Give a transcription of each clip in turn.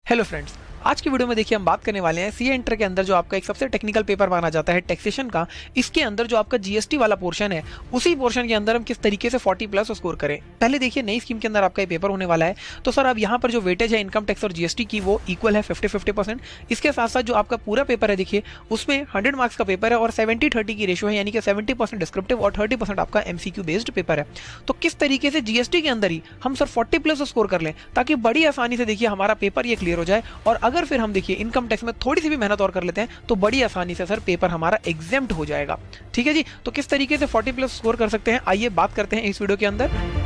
Hello friends, आज की video में देखिए हम बात करने वाले हैं सीए इंटर के अंदर जो आपका एक सबसे टेक्निकल पेपर माना जाता है टैक्सेशन का। इसके अंदर जो आपका जीएसटी वाला पोर्शन है, उसी पोर्शन के अंदर हम किस तरीके से 40 प्लस स्कोर करें। पहले देखिए नई स्कीम के अंदर आपका ये पेपर होने वाला है, तो सर अब यहाँ पर जो वेटेज है इनकम टैक्स और जीएसटी की वो इक्वल है 50-50%। इसके साथ साथ जो आपका पूरा पेपर है देखिए उसमें 100 मार्क्स का पेपर है और 70-30 की रेशियो है, यानी कि 70% डिस्क्रिप्टिव और 30% आपका एमसीक्यू बेस्ड पेपर है। तो किस तरीके से जीएसटी के अंदर ही हम सर 40 प्लस स्कोर कर लें ताकि बड़ी आसानी से देखिए हमारा पेपर ये क्लियर हो जाए। और अगर फिर हम देखिए इनकम टैक्स में थोड़ी सी भी मेहनत और कर लेते हैं तो बड़ी आसानी से सर पेपर हमारा एग्जेम्प्ट हो जाएगा। ठीक है जी, तो किस तरीके से 40 प्लस स्कोर कर सकते हैं आइए बात करते हैं इस वीडियो के अंदर।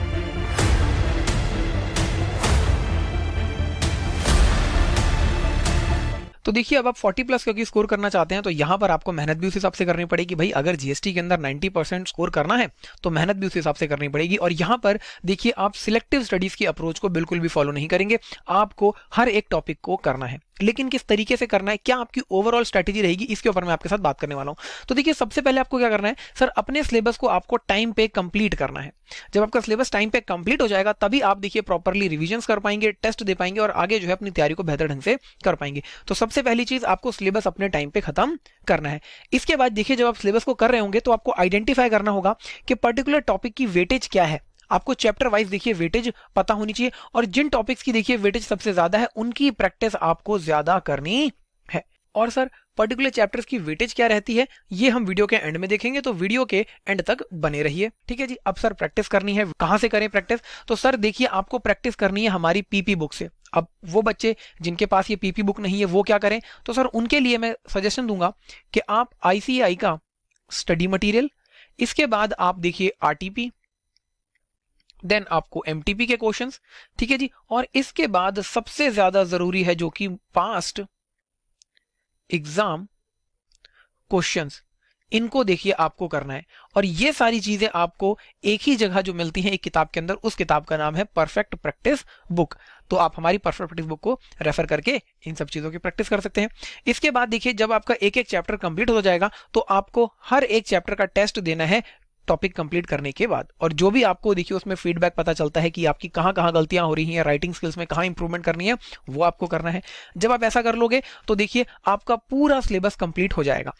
तो देखिए अब आप 40 प्लस क्योंकि स्कोर करना चाहते हैं तो यहाँ पर आपको मेहनत भी उस हिसाब से करनी पड़ेगी। भाई अगर जीएसटी के अंदर 90% स्कोर करना है तो मेहनत भी उस हिसाब से करनी पड़ेगी। और यहाँ पर देखिए आप सिलेक्टिव स्टडीज की अप्रोच को बिल्कुल भी फॉलो नहीं करेंगे, आपको हर एक टॉपिक को करना है, लेकिन किस तरीके से करना है, क्या आपकी ओवरऑल स्ट्रेटेजी रहेगी, इसके ऊपर मैं आपके साथ बात करने वाला हूं। तो देखिए सबसे पहले आपको क्या करना है सर, अपने सिलेबस को आपको टाइम पे कंप्लीट करना है। जब आपका सिलेबस टाइम पे कंप्लीट हो जाएगा तभी आप देखिए प्रॉपर्ली रिविजन्स कर पाएंगे, टेस्ट दे पाएंगे और आगे जो है अपनी तैयारी को बेहतर ढंग से कर पाएंगे। तो सबसे पहली चीज आपको सिलेबस अपने टाइम पे खत्म करना है। इसके बाद देखिए जब आप सिलेबस को कर रहे होंगे तो आपको आइडेंटिफाई करना होगा कि पर्टिकुलर टॉपिक की वेटेज क्या है। आपको चैप्टर वाइज देखिए वेटेज पता होनी चाहिए और जिन टॉपिक्स की देखिए वेटेज सबसे ज्यादा है उनकी प्रैक्टिस आपको ज्यादा करनी है। और सर पर्टिकुलर चैप्टर्स की वेटेज क्या रहती है ये हम वीडियो के एंड में देखेंगे, तो वीडियो के एंड तक बने रहिए। ठीक है जी, अब सर प्रैक्टिस करनी है, कहां से करें प्रैक्टिस? तो सर देखिए आपको प्रैक्टिस करनी है हमारी पीपी बुक से। अब वो बच्चे जिनके पास ये पीपी बुक नहीं है वो क्या करें? तो सर उनके लिए मैं सजेशन दूंगा कि आप आईसीआई का स्टडी मटेरियल, इसके बाद आप देखिए आरटीपी, देन आपको एमटीपी के क्वेश्चंस, ठीक है जी, और इसके बाद सबसे ज्यादा जरूरी है जो कि पास्ट एग्जाम क्वेश्चंस, इनको देखिए आपको करना है। और ये सारी चीजें आपको एक ही जगह जो मिलती हैं एक किताब के अंदर, उस किताब का नाम है परफेक्ट प्रैक्टिस बुक। तो आप हमारी परफेक्ट प्रैक्टिस बुक को रेफर करके इन सब चीजों की प्रैक्टिस कर सकते हैं। इसके बाद देखिए जब आपका एक एक चैप्टर कंप्लीट हो जाएगा तो आपको हर एक चैप्टर का टेस्ट देना है टॉपिक कंप्लीट करने के बाद। और जो भी आपको देखिए उसमें फीडबैक पता चलता है कि आपकी कहां कहां गलतियां हो रही हैं, राइटिंग स्किल्स में कहां इंप्रूवमेंट करनी है, वो आपको करना है। जब आप ऐसा कर लोगे तो देखिए आपका पूरा सिलेबस कंप्लीट हो जाएगा।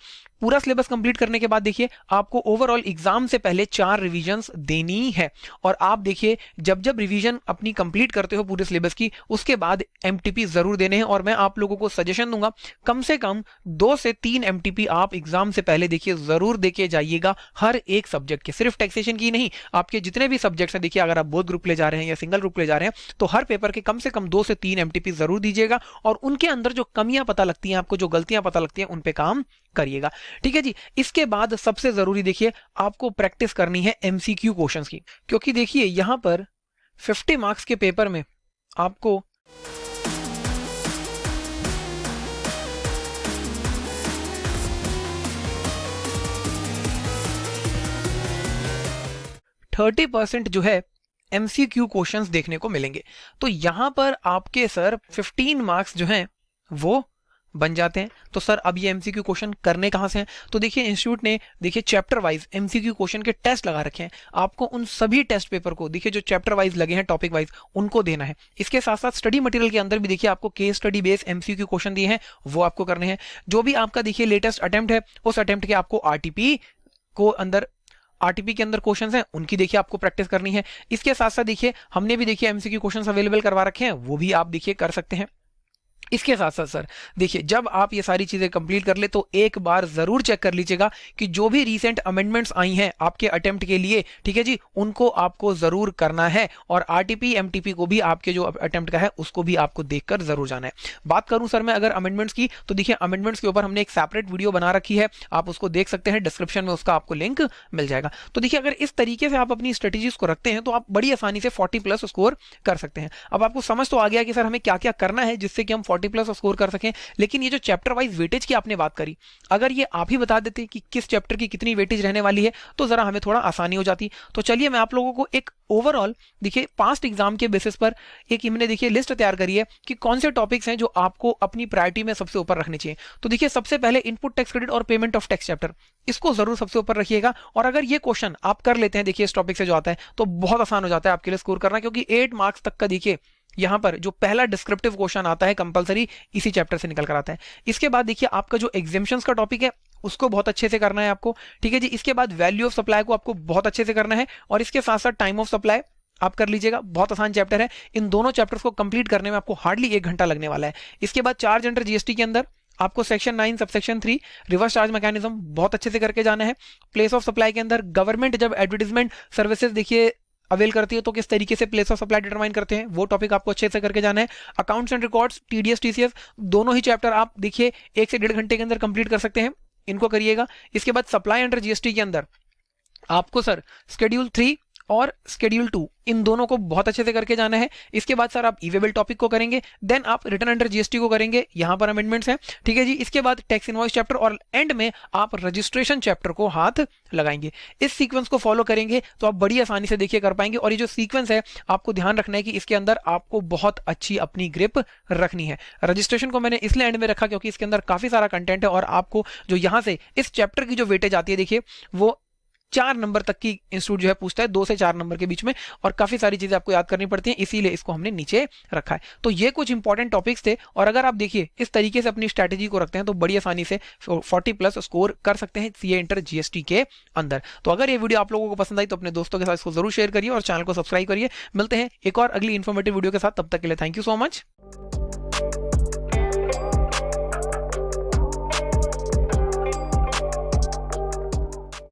पूरा सिलेबस कंप्लीट करने के बाद देखिए आपको ओवरऑल एग्जाम से पहले 4 रिवीजन्स देनी है। और आप देखिए जब जब रिवीजन अपनी कंप्लीट करते हो पूरे सिलेबस की, उसके बाद एमटीपी जरूर देने हैं। और मैं आप लोगों को सजेशन दूंगा कम से कम 2 से 3 एमटीपी आप एग्जाम से पहले देखिए जरूर देके जाइएगा, हर एक सब्जेक्ट के, सिर्फ टैक्सेशन की नहीं, आपके जितने भी सब्जेक्ट्स हैं। देखिए अगर आप बोथ ग्रुप ले जा रहे हैं या सिंगल ग्रुप ले जा रहे हैं तो हर पेपर के कम से कम 2 से 3 एमटीपी जरूर दीजिएगा और उनके अंदर जो कमियां पता लगती हैं, आपको जो गलतियां पता लगती हैं, उन पे काम करिएगा। ठीक है जी, इसके बाद सबसे जरूरी देखिए आपको प्रैक्टिस करनी है एमसीक्यू क्वेश्चंस की, क्योंकि देखिए यहां पर 50 मार्क्स के पेपर में आपको %30 जो है एमसीक्यू क्वेश्चंस देखने को मिलेंगे। तो यहां पर आपके सर 15 मार्क्स जो हैं वो बन जाते हैं। तो सर अब ये एमसीक्यू क्वेश्चन करने कहां से हैं? तो देखिए इंस्टीट्यूट ने देखिए चैप्टर वाइज एमसीक्यू क्वेश्चन के टेस्ट लगा रखे हैं। आपको उन सभी टेस्ट पेपर को देखिए जो चैप्टर वाइज लगे हैं, टॉपिक वाइज, उनको देना है। इसके साथ साथ स्टडी मटेरियल के अंदर भी देखिए आपको case study based MCQ question दिए हैं, वो आपको करने हैं। जो भी आपका देखिए लेटेस्ट अटेम्प्ट है उस अटेम्प्ट के आपको आरटीपी के अंदर क्वेश्चंस हैं, उनकी देखिए आपको प्रैक्टिस करनी है। इसके साथ साथ देखिए हमने भी देखिए एमसीक्यू क्वेश्चंस अवेलेबल करवा रखे हैं, वो भी आप देखिए कर सकते हैं। इसके साथ साथ सर देखिए जब आप ये सारी चीजें कंप्लीट कर ले तो एक बार जरूर चेक कर लीजिएगा कि जो भी रीसेंट अमेंडमेंट्स आई हैं आपके अटेम्प्ट के लिए, ठीक है जी, उनको आपको जरूर करना है। और आरटीपी एमटीपी को भी आपके जो अटेम्प्ट का है उसको भी आपको देखकर जरूर जाना है। बात करूं सर मैं अगर अमेंडमेंट्स की, तो देखिए अमेंडमेंट्स के ऊपर हमने एक सेपरेट वीडियो बना रखी है, आप उसको देख सकते हैं, डिस्क्रिप्शन में उसका आपको लिंक मिल जाएगा। तो देखिए अगर इस तरीके से आप अपनी स्ट्रेटेजीज को रखते हैं तो आप बड़ी आसानी से 40 प्लस स्कोर कर सकते हैं। अब आपको समझ तो आ गया कि सर हमें क्या क्या करना है जिससे कि हम 40 प्लस स्कोर कर सकें। लेकिन ये जो चैप्टर वाइज वेटेज की आपने बात करी, अगर ये आप ही बता देते कि किस चैप्टर की कितनी वेटेज रहने वाली है तो जरा हमें थोड़ा आसानी हो जाती। तो चलिए मैं आप लोगों को एक ओवरऑल देखिए पास्ट एग्जाम के बेसिस पर एक हमने देखिए लिस्ट तैयार करी है कि कौन से टॉपिक्स हैं जो आपको अपनी प्रायोरिटी में सबसे ऊपर रखने चाहिए। तो देखिए सबसे पहले इनपुट टैक्स क्रेडिट और पेमेंट ऑफ टैक्स चैप्टर, इसको जरूर सबसे ऊपर रखिएगा। और अगर ये क्वेश्चन आप कर लेते हैं देखिए इस टॉपिक से जो आता है तो बहुत आसान हो जाता है आपके लिए स्कोर करना, क्योंकि 8 मार्क्स तक का देखिए यहाँ पर जो पहला डिस्क्रिप्टिव क्वेश्चन आता है कंपलसरी इसी चैप्टर से निकल कर आता है। इसके बाद देखिए आपका जो एग्जेम्पशंस का टॉपिक है उसको बहुत अच्छे से करना है आपको, ठीक है जी। इसके बाद वैल्यू ऑफ सप्लाई को आपको बहुत अच्छे से करना है, और इसके साथ साथ टाइम ऑफ सप्लाई आप कर लीजिएगा। बहुत आसान चैप्टर है, इन दोनों चैप्टर्स को कंप्लीट करने में आपको हार्डली 1 घंटा लगने वाला है। इसके बाद चार्ज अंडर जीएसटी के अंदर आपको section 9 subsection 3 reverse charge mechanism बहुत अच्छे से करके जाना है। प्लेस ऑफ सप्लाई के अंदर गवर्नमेंट जब एडवर्टीजमेंट सर्विसेज देखिए अवेल करती है तो किस तरीके से प्लेस ऑफ सप्लाई डिटरमाइन करते हैं, वो टॉपिक आपको अच्छे से करके जाना है। Accounts and records, TDS TCS, दोनों ही चैप्टर आप देखिए 1 से 1.5 घंटे के अंदर कंप्लीट कर सकते हैं, इनको करिएगा। इसके बाद सप्लाई अंडर जीएसटी के अंदर आपको सर शेड्यूल 3 और शेड्यूल 2 इन दोनों को बहुत अच्छे से करके जाना है। इसके बाद सर आप ईवेबल टॉपिक को करेंगे, देन आप रिटर्न अंडर जीएसटी को करेंगे, यहां पर अमेंडमेंट्स हैं, ठीक है जी। इसके बाद टैक्स इनवॉइस चैप्टर और एंड में आप रजिस्ट्रेशन चैप्टर को हाथ लगाएंगे। इस सीक्वेंस को फॉलो करेंगे तो आप बड़ी आसानी से देखिए कर पाएंगे। और ये जो सीक्वेंस है आपको ध्यान रखना है कि इसके अंदर आपको बहुत अच्छी अपनी ग्रिप रखनी है। रजिस्ट्रेशन को मैंने इसलिए एंड में रखा क्योंकि इसके अंदर काफी सारा कंटेंट है, और आपको जो यहां से इस चैप्टर की जो वेटेज आती है देखिए वो 4 नंबर तक की इंस्टीट्यूट जो है पूछता है, 2 से 4 नंबर के बीच में, और काफी सारी चीजें आपको याद करनी पड़ती हैं, इसीलिए इसको हमने नीचे रखा है। तो ये कुछ इंपॉर्टेंट टॉपिक्स थे, और अगर आप देखिए इस तरीके से अपनी स्ट्रैटेजी को रखते हैं तो बड़ी आसानी से 40+ स्कोर कर सकते हैं सीए इंटर जीएसटी के अंदर। तो अगर ये वीडियो आप लोगों को पसंद आई तो अपने दोस्तों के साथ इसको जरूर शेयर करिए और चैनल को सब्सक्राइब करिए। मिलते हैं एक और अगली इन्फॉर्मेटिव वीडियो के साथ, तब तक के लिए थैंक यू सो मच।